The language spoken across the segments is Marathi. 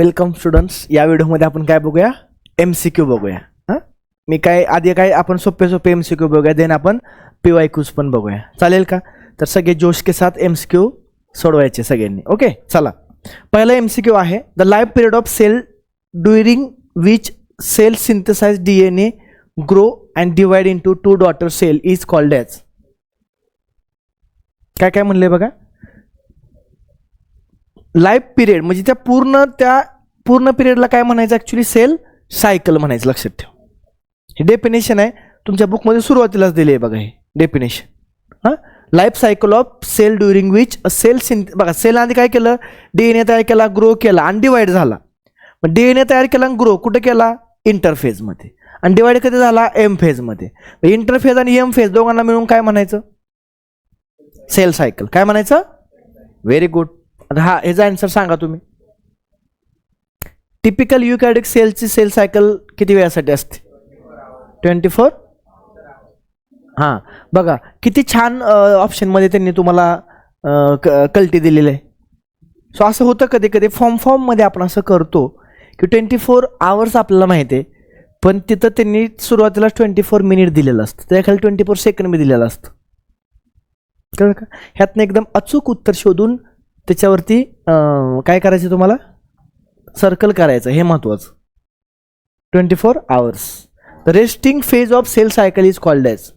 Welcome students. या व्हिडिओमध्ये आपण काय बघूया, MCQ बघूया. मी काय आधी काय आपण सोपे सोपे MCQ बघूया, देन आपण PYQs पण बघूया. चालेल का? तर सगळे जोश के साथ MCQ सोडवायचे सगळ्यांनी. ओके, चला. पहिला MCQ आहे, the life period of cell during which cell synthesise DNA grow and divide into 2 daughter cell is called as. काय काय म्हणले बघा, लाईफ पिरियड म्हणजे त्या पूर्ण पिरियडला काय म्हणायचं, ऍक्च्युली सेल सायकल म्हणायचं. लक्षात ठेव, हे डेफिनेशन आहे तुमच्या बुकमध्ये सुरुवातीलाच दिली आहे बघा, हे डेफिनेशन. हां, life cycle of cell during which cell बघा, सेल आधी काय केलं, DNA तयार केला, ग्रो केला आणि डिवाइड झाला. पण DNA तयार केला आणि ग्रो कुठे केला, इंटरफेजमध्ये, आणि डिवाइड कधी झाला, M फेजमध्ये. इंटरफेज आणि M फेज दोघांना मिळून काय म्हणायचं, सेल सायकल. काय म्हणायचं, व्हेरी गुड. आता हा ह्याचा आन्सर सांगा तुम्ही. टिपिकल युकॅरियोटिक सेलची सेल सायकल किती वेळासाठी असते, 24. हां, बघा किती छान ऑप्शनमध्ये त्यांनी तुम्हाला कल्टी दिलेली आहे. सो असं होतं कधी कधी फॉर्ममध्ये आपण असं करतो की 24 आवर्स आपल्याला माहिती आहे, पण तिथं त्यांनी सुरुवातीला 24 मिनिट दिलेलं असतं, त्याखाली 24 सेकंड मी दिलेलं असतं. कळलं का? ह्यातनं एकदम अचूक उत्तर शोधून त्याच्यावरती काय करायचं, तुम्हाला सर्कल करायचं, हे महत्वाचं. 24 hours. The resting phase of cell cycle is called as.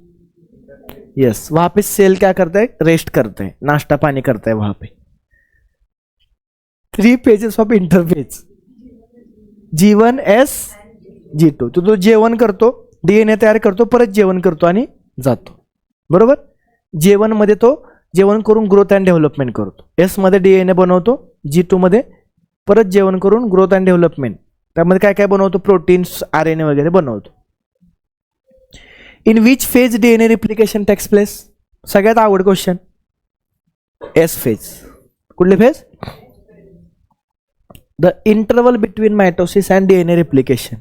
Yes, वहां पे सेल क्या करता है, रेस्ट करता है, नाश्ता पानी करता है वहां पे. 3 pages of interphase, G1 S G2. तो जेवण करतो, DNA तयार करतो, परत जेवण करतो आणि जातो. बरोबर. J1 मध्ये तो जेवण करून ग्रोथ अँड डेव्हलपमेंट करतो, S मध्ये DNA बनवतो, G2 मध्ये परत जेवण करून ग्रोथ अँड डेव्हलपमेंट, त्यामध्ये काय काय बनवतो, प्रोटीन्स, RNA वगैरे बनवतो. In which phase DNA replication takes place. सगळ्यात आवड क्वेश्चन, S फेज. कुठले phase, the interval between mitosis and DNA replication.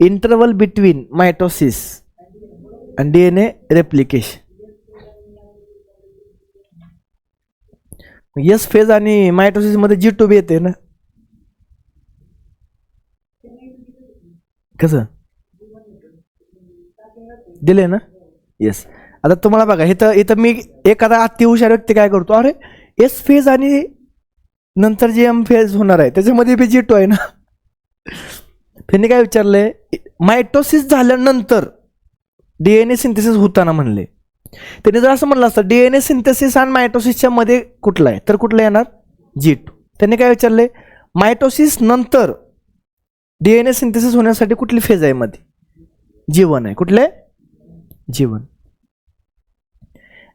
Interval between mitosis and DNA replication. S phase आणि मायटोसिस मध्ये G2 बी येते ना, कसं दिले ना. येस, आता तुम्हाला बघा इथं मी एखादा अति हुशार व्यक्ती काय करतो, अरे एस फेज आणि नंतर जे M फेज होणार आहे त्याच्यामध्ये बी G2 आहे ना. त्यांनी काय विचारलंय, मायटोसिस झाल्यानंतर DNA सिंथेसिस होताना म्हणले. त्यांनी जर असं म्हणलं असतं DNA सिंथेसिस आणि मायटोसिसच्या मध्ये कुठला आहे, तर कुठला येणार, G2. त्यांनी काय विचारले, मायटोसिस नंतर DNA सिंथेसिस होण्यासाठी कुठली फेज आहे मध्ये, G1 आहे. कुठले, G1.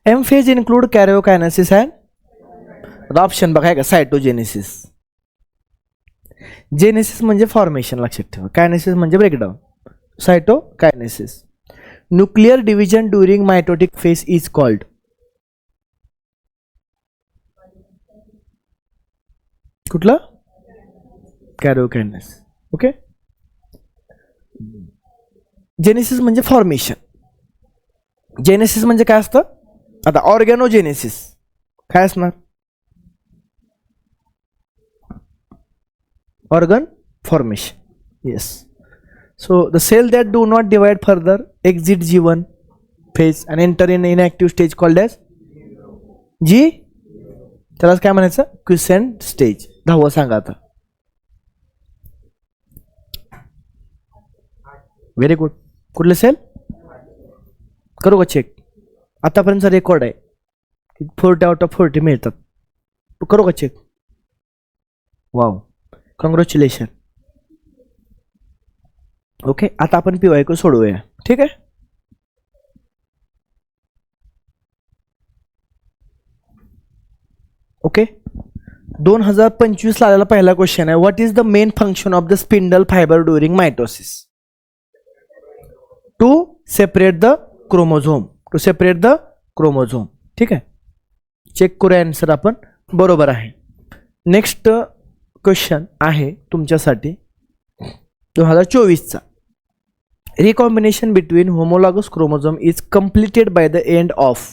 M phase include कॅरिओकायनेसिस and option बघा का, सायटोजेनेसिस. जेनेसिस म्हणजे फॉर्मेशन, लक्षात ठेवा. कायनेसिस म्हणजे breakdown. Cytokinesis. Nuclear division during mitotic phase is called. कुठलं, कॅरिओकायनेसिस. ओके. जेनेसिस म्हणजे फॉर्मेशन. जेनेसिस म्हणजे काय असतं, आता ऑर्गॅनोजेनेसिस काय असणार, organ formation. Yes. So the cell that do not divide further exit G1 phase and enter in inactive stage called as G. त्याला काय म्हणायचं, क्विसेंट स्टेज. 10वा सांगा आता. Very good. कुठले सेल, करू का चेक, आतापर्यंतचा रेकॉर्ड आहे 40 आउट ऑफ 40 मिळतात. करू का चेक. Wow, congratulation. ओके, आता आपण PYQ सोडवूया. ठीक आहे. ओके, 2025 ला आलेला पहिला क्वेश्चन आहे, what is the main function of the spindle fibre during mitosis. To separate the chromosome. To separate the chromosome. ठीक आहे, चेक करूया आन्सर आपण. बरोबर आहे. नेक्स्ट क्वेश्चन आहे तुमच्यासाठी 2024चा. Recombination between homologous chromosome is completed by the end of.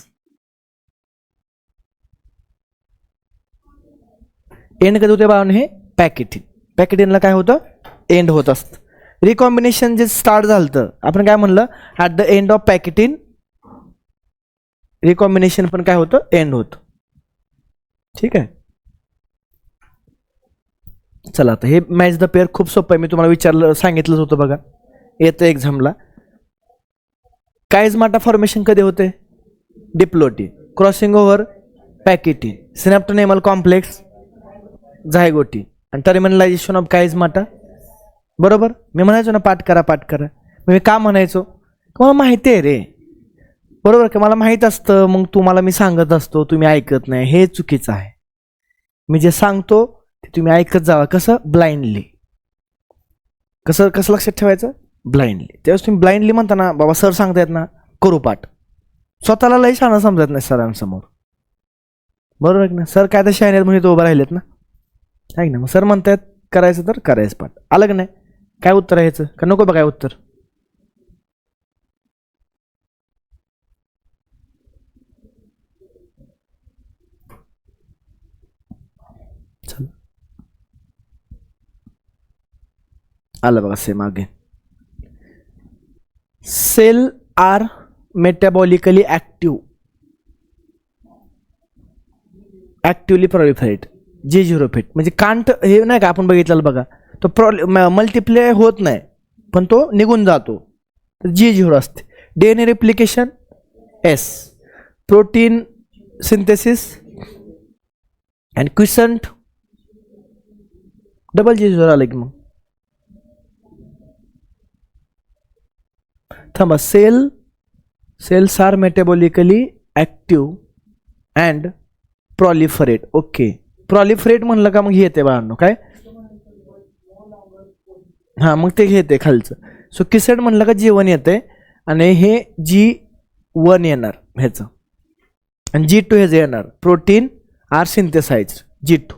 End कधी होते बाळांनो? हे पॅकेटिन. पॅकेटिनला काय होतं? एंड होत असतं. रिकॉम्बिनेशन जे स्टार्ट झालं आपण काय म्हणलं? At the end of pachytene recombination पण काय होतं? एंड होतं. ठीक आहे. चला आता हे मॅच द पेअर खूप सोपं आहे. मी तुम्हाला विचारलं सांगितलंच होतं बघा, येतं एक्झामला. कायझमाटा फॉर्मेशन कधी होते? Diplotene. Crossing over pachytene. Synaptonemal complex zygotene. आणि टर्मिनलायझेशन ऑफ कायझमाटा. बरोबर. मी म्हणायचो ना पाठ करा पाठ करा. मी का म्हणायचो? मला माहिती आहे रे. बरोबर का? मला माहीत असतं, मग तुम्हाला मी सांगत असतो, तुम्ही ऐकत नाही. हे चुकीचं आहे. मी जे सांगतो ते तुम्ही ऐकत जावा. कसं? ब्लाइंडली. कसं कसं लक्षात ठेवायचं? ब्लाइंडली. त्यावेळेस तुम्ही ब्लाइंडली म्हणता ना, बाबा सर सांगतायत ना करू पाठ, स्वतःला लई शहाणं समजत नाही सरांसमोर. बरोबर आहे ना? सर काय तर शहाणे आहेत म्हणून तो उभं राहिलेत ना, आहे ना? मग सर म्हणतायत करायचं तर करायचं पाठ. आलं का नाही? काय उत्तर आहे ह्याचं? का नको बघाय उत्तर? चल आलं बघा same again. Cell are metabolically active, actively proliferate. G0 fit म्हणजे कांट हे नाही का आपण बघितलेलं बघा, तो मल्टिप्लाय होत नाही पण तो निघून जातो, तर G0 असते. DNA replication S. Protein synthesis and quiescent double G0 आलं की मग. थांबा. Cells are metabolically active and proliferate. Okay. Proliferate म्हणलं का मग हे येते बाळांनो काय? हां मग ते घेते खालचं. सो किसेड म्हणलं का G1 येते आणि हे G1 येणार ह्याचं आणि G2 ह्याचं येणार. Protein are synthesise G2.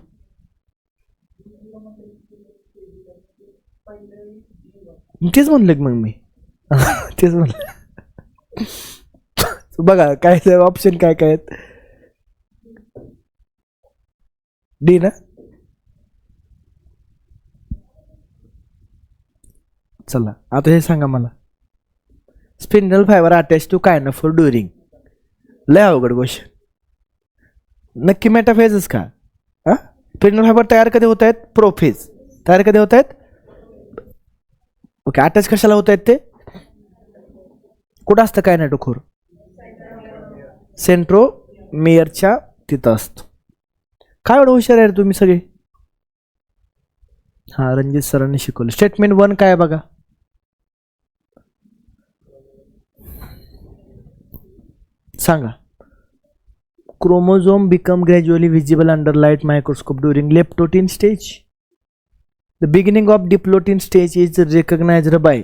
तेच म्हणलं की मग मी तेच म्हणलं. बघा काय ऑप्शन काय काय आहेत. डी ना. चला आता हे सांगा मला. Spindle fibre attach to kinetophore during. लय अवघड गोष्ट. नक्की मेटाफेजच का? हा. स्पिंडल फायबर तयार कधी होत आहेत? प्रोफेज. तयार कधी होत आहेत? ओके. अटॅच कशाला होत आहेत ते? कुठं असतं कायनेटोकोर? सेंट्रोमियरच्या तिथं असतं. काय एवढं हुशार आहे तुम्ही सगळे? हा रणजित सरांनी शिकवलं. स्टेटमेंट 1 काय बघा. सांगा. Chromosome become gradually visible under light microscope during leptotene stage. The beginning of diplotene stage is recognised by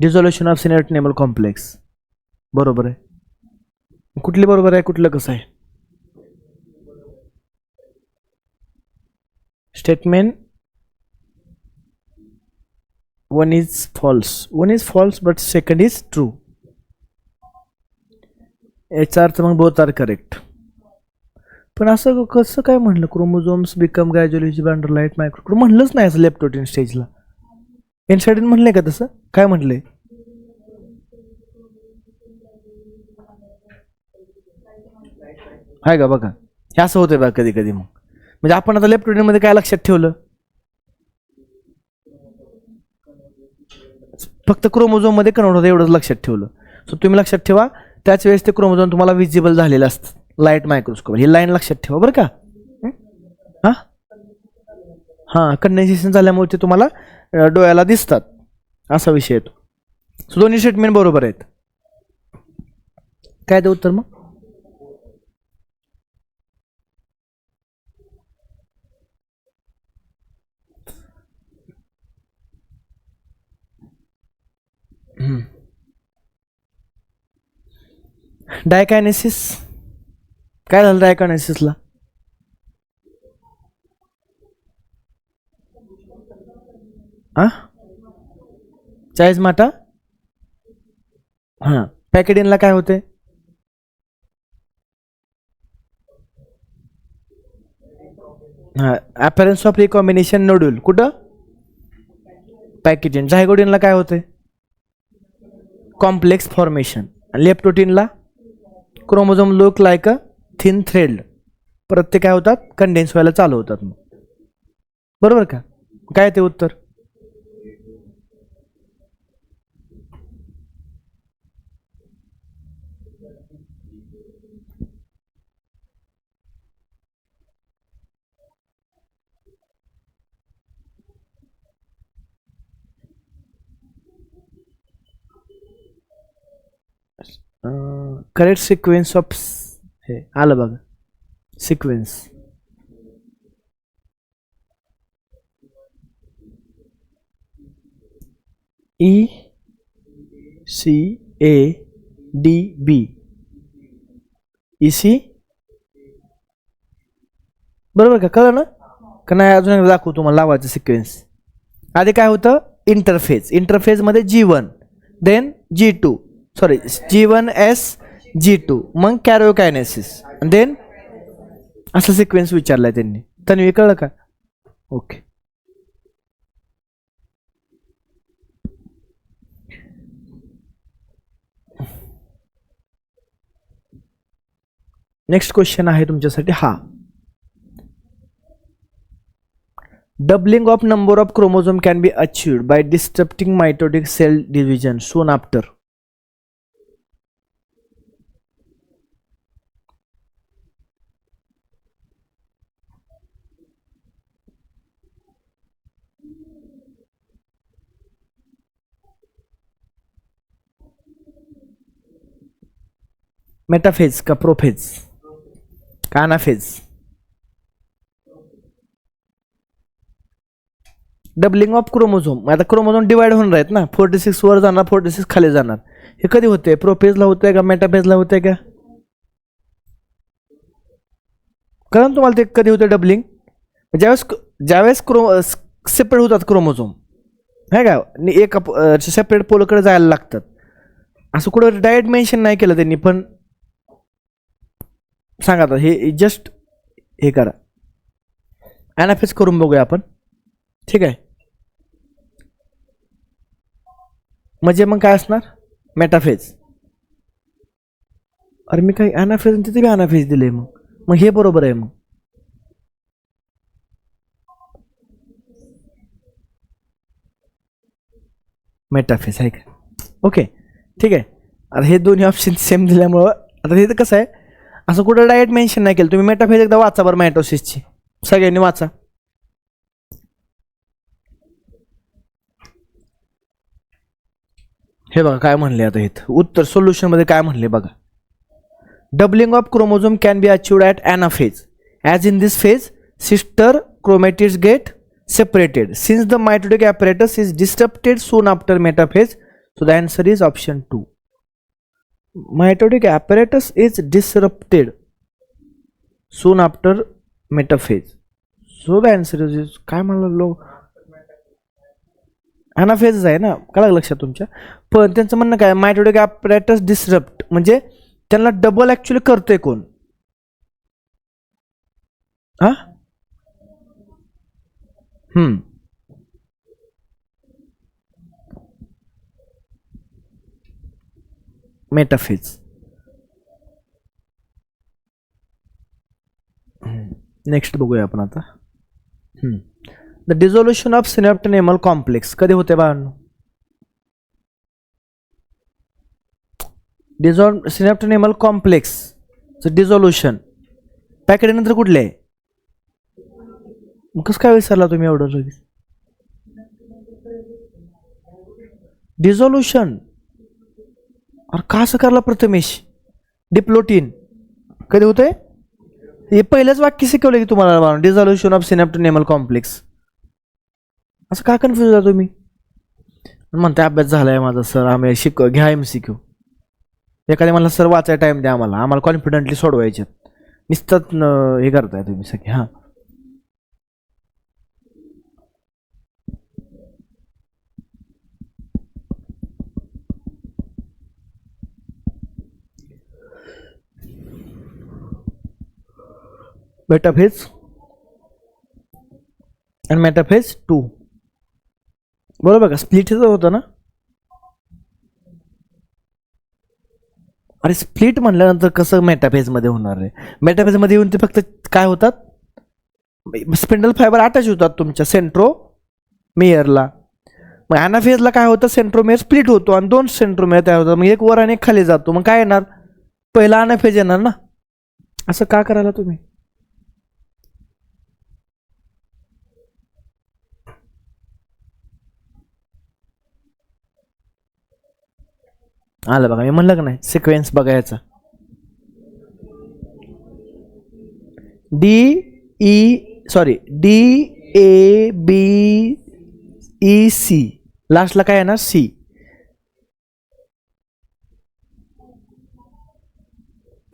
dissolution of synaptonemal complex. बरोबर आहे. कुठली बरोबर आहे कुठलं कसं आहे? Statement 1 is false. 1 is false but second is true. याचा अर्थ मग बोथ आर करेक्ट. पण असं कसं काय म्हणलं? Chromosomes become gradually under light micro म्हणलंच नाही असं लेप्टोटीन स्टेजला. इन्साइडिन म्हणलंय का तसं? काय म्हटलंय? आहे का बघा. हे असं होतंय बघा कधी कधी. मग म्हणजे आपण आता लेप्टोटीन मध्ये काय लक्षात ठेवलं? फक्त क्रोमोझोम मध्ये कन्वर्ट होतं एवढंच लक्षात ठेवलं. सो तुम्ही लक्षात ठेवा त्याच वेळेस ते क्रोमोझोम तुम्हाला विजिबल झालेलं असतं लाईट मायक्रोस्कोप. ही लाईन लक्षात ठेवा बरं का. हां हां कंडेन्सेशन झाल्यामुळे ते तुम्हाला डोळ्याला दिसतात असा विषय येतो. सो दोन्ही स्टेटमेंट बरोबर आहेत. काय ते उत्तर मग? डायकायनेसिस. काय झालं डायकायनेसिसला? चायझमाटा. हां पॅकेडिनला काय होते? हा, अपॅरन्स ऑफ रिकॉम्बिनेशन नोड्यूल कुठं, पॅकेजिन. झायगोडिनला काय होते, कॉम्प्लेक्स फॉर्मेशन. लेप्टोटीनला chromosome look like a thin thread, परत ते काय होतात, कंडेन्स व्हायला चालू होतात मग. बरोबर का, काय ते उत्तर. करेक्ट सिक्वेन्स ऑफ, हे आलं बघा, sequence. E C A D B, E C, बरोबर का, कळलं ना, का नाही अजून एकदा दाखवू तुम्हाला लावायचं सिक्वेन्स. आधी काय होतं, interphase. इंटरफेजमध्ये G1 then G2, sorry G1S G2, मग कॅरिओकायनेसिस देन, असं सिक्वेन्स विचारलाय त्यांनी. तन्वी कळलं का, ओके. नेक्स्ट क्वेश्चन आहे तुमच्यासाठी हा. Doubling of number of chromosome can be achieved by disrupting mitotic cell division soon after. Metaphase का प्रोफेज का अनाफेज. डबलिंग ऑफ क्रोमोझोम, आता क्रोमोझोम डिवाइड होणार आहेत ना, 46 वर जाणार, 46 खाली जाणार. हे कधी होते, प्रोफेजला होतंय का मेटाफेजला होतंय का, कळलं तुम्हाला ते कधी होते डबलिंग, ज्यावेळेस ज्यावेळेस सेपरेट होतात क्रोमोझोम, है का, एक सेपरेट पोलकडे जायला लागतात. असं कुठं डायरेक्ट मेन्शन नाही केलं त्यांनी, पण सांगा आता, हे जस्ट हे करा, अनाफेज करून बघूया आपण, ठीक आहे. म्हणजे मग काय असणार, मेटाफेज. अरे मी काही अनाफेज तिथे बी अनाफेज दिले, मग हे बरोबर आहे. मग मेटाफेज आहे का, ओके ठीक आहे. आता हे दोन्ही ऑप्शन सेम दिल्यामुळं आता हे कसं आहे, असं कुठं डायरेक्ट मेन्शन नाही केलं. तुम्ही मेटाफेज एकदा वाचा बरं, मायटोसिसची सगळ्यांनी वाचा. हे बघा काय म्हणले, आता इथं उत्तर सोल्युशन मध्ये काय म्हणले बघा. Doubling of chromosome can be achieved at anaphase, as in this phase sister chromatids get separated since the mitotic apparatus is disrupted soon after metaphase. So the answer is option 2. Mitotic apparatus is disrupted soon after metaphase. So the answer is काय म्हणलं लो, अनाफेज आहे ना, कळलं लक्षात तुमच्या. पण त्यांचं म्हणणं काय, मायटोटिक ॲपरेटस डिसरप्ट म्हणजे त्यांना डबल ऍक्च्युअली करतोय कोण, हा मेटाफेज. नेक्स्ट बघूया आपण आता. The dissolution of synaptonemal complex कधी होते बाळांनो, सिनेप्टोनेमल कॉम्प्लेक्स डिझोल्युशन पॅकेट नंतर कुठले आहे, कसं काय विसरला तुम्ही एवढं लगेच. डिझोल्युशन, अरे का असं करला प्रथमेश, डिप्लोटीन कधी होतंय, हे पहिलंच वाक्य शिकवलं की तुम्हाला, डिझोल्युशन ऑफ सिनेप्टोनेमल कॉम्प्लेक्स. असं का कन्फ्युज झाला तुम्ही, म्हणते अभ्यास झालाय माझा सर, आम्ही घ्या MCQ. एखाद्या मला सर वाचायला टाइम द्या, आम्हाला कॉन्फिडेंटली सोडवायचे, निसतात हे करताय तुम्ही सगळे. हा मेटाफेज आणि मेटाफेज 2. बरोबर का, स्प्लिट होतं ना. अरे स्प्लिट म्हणल्यानंतर कसं मेटाफेजमध्ये होणार आहे? मेटाफेजमध्ये येऊन ते फक्त काय होतात, स्पिंडल फायबर अटॅच होतात तुमच्या सेंट्रोमेयरला. मग ॲनाफेजला काय होतं, सेंट्रोमेयर स्प्लिट होतो आणि 2 सेंट्रोमेयर तयार होतात. मग एक वर आणि एक खाली जातो. मग काय येणार, पहिला ॲनाफेज येणार ना. असं का करायला तुम्ही? आलं बघा, मी म्हणलं का नाही सिक्वेन्स बघायचा. DABEC लास्टला काय येणार, सी.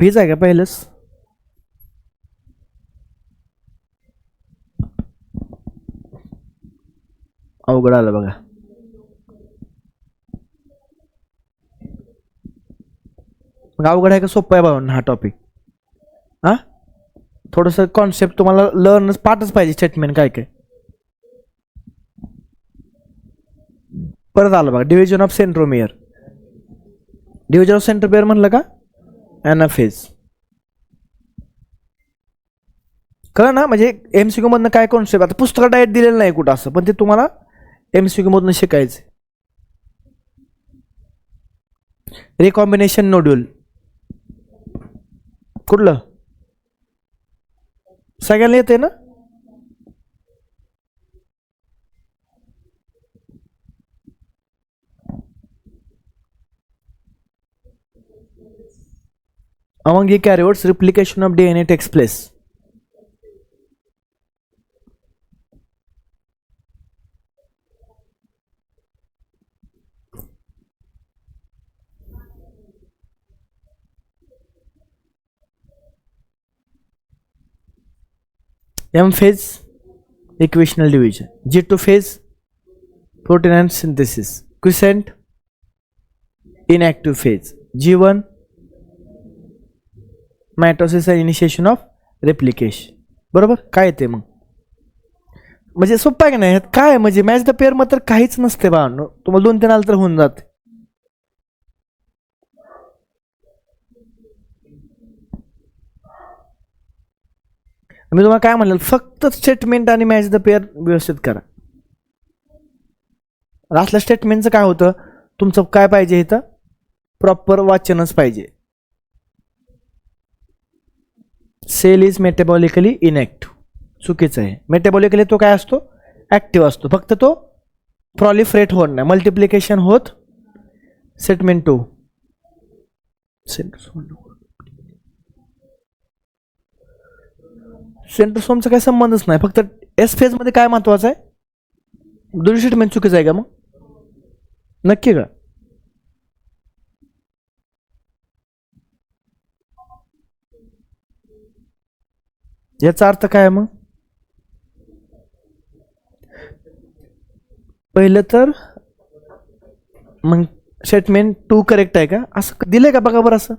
फीज आहे का पहिलंच? अवघड आलं बघा. मग अवघड आहे का सोपं आहे भाऊ हा टॉपिक? हा, थोडंसं कॉन्सेप्ट तुम्हाला लर्न पाठच पाहिजे. स्टेटमेंट काय काय. परत आलं बघा, division of centromere. Division of centromere म्हणलं का, ॲनाफेज. कळलं ना. म्हणजे MCQ मधनं काय कॉन्सेप्ट, आता पुस्तकात डायरेक्ट दिलेलं नाही कुठं असं, पण ते तुम्हाला MCQ मधनं शिकायचं. रिकॉम्बिनेशन नोड्यूल कुठलं, सगळ्यांना येते ना. Among eukaryotes, replication of DNA takes place. M phase, equational division. G2 phase, protein and synthesis. Quiescent, inactive phase. G1, mitosis and initiation of replication. बरोबर. काय येते मग, म्हणजे सोपं आहे का नाही? काय म्हणजे मॅच द पेअर मग तर काहीच नसते बा, तुम्हाला 2-3 आलं तर होऊन जाते. मी तुम्हाला काय म्हणलं, फक्त स्टेटमेंट आणि मॅच द पेअर व्यवस्थित करा. लास्टला स्टेटमेंटचं काय होतं, तुमचं काय पाहिजे इथं, प्रॉपर वाचनच पाहिजे. सेल इज मेटाबॉलिकली इनॅक्टिव्ह, चुकीचं आहे. मेटाबॉलिकली तो काय असतो, ऍक्टिव्ह असतो, फक्त तो प्रॉलिफरेट होत नाही, मल्टिप्लिकेशन होत. स्टेटमेंट 2, सेंट्रोसोमचा काही संबंधच नाही, फक्त एस फेज मध्ये काय महत्वाचं आहे. दोन्ही स्टेटमेंट चुकीचं आहे का मग, नक्की का? याचा अर्थ काय मग, पहिलं तर मग स्टेटमेंट 2 करेक्ट आहे का, असं दिलंय का बघा बरं. असं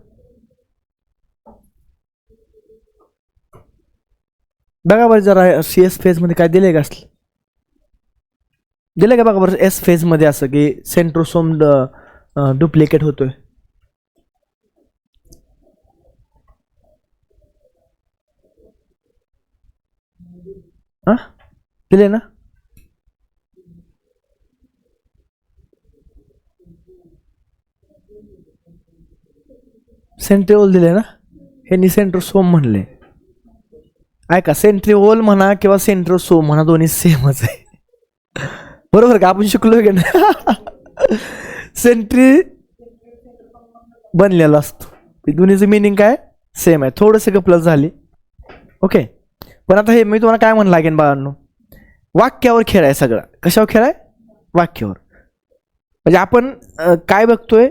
बघा बरं जरा, CS फेज मध्ये काय दिलंय का, असलं दिलंय का बघा बरं. एस फेज मध्ये असं की सेंट्रोसोम डुप्लिकेट होतोय, हा दिले ना. सेंट्रिओल दिले ना, हे सेंट्रोसोम म्हणले. ऐका, सेंट्रिओल म्हणा किंवा सेंट्रोसोम म्हणा, दोन्ही सेमच आहे. बरोबर का, आपण शिकलो की नाही. सेंट्री बनलेला असतो, दोन्हीचं मिनिंग काय सेम आहे, थोडंसं प्लस झाली. ओके, पण आता हे मी तुम्हाला काय म्हणलं लागेल बाळांनो, वाक्यावर खेळ आहे सगळं. कशावर खेळ आहे, वाक्यावर. म्हणजे आपण काय बघतोय,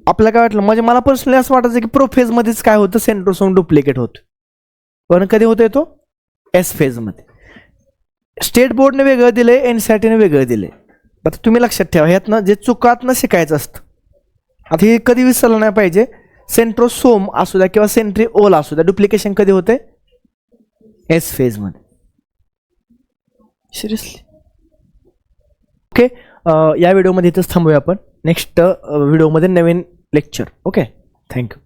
आपल्याला काय वाटलं, म्हणजे मला पर्सनली असं वाटायचं की प्रोफेज मध्येच काय होतं, सेंट्रोसोम डुप्लिकेट होत, पण कधी होतोय तो एस फेज मध्ये. स्टेट बोर्डने वेगळं दिलंय, एनसीईआरटीने वेगळं दिलंय. आता तुम्ही लक्षात ठेवा, ह्यातनं जे चुकातनं शिकायचं असतं. आता हे कधी विसरलं नाही पाहिजे, सेंट्रोसोम असू द्या किंवा सेंट्रिओल असू द्या, डुप्लिकेशन कधी होते, एस फेज मध्ये. सिरियसली. ओके, या व्हिडिओमध्ये इथंच थांबूया आपण. नेक्स्ट व्हिडिओमध्ये नवीन लेक्चर. Okay, thank you.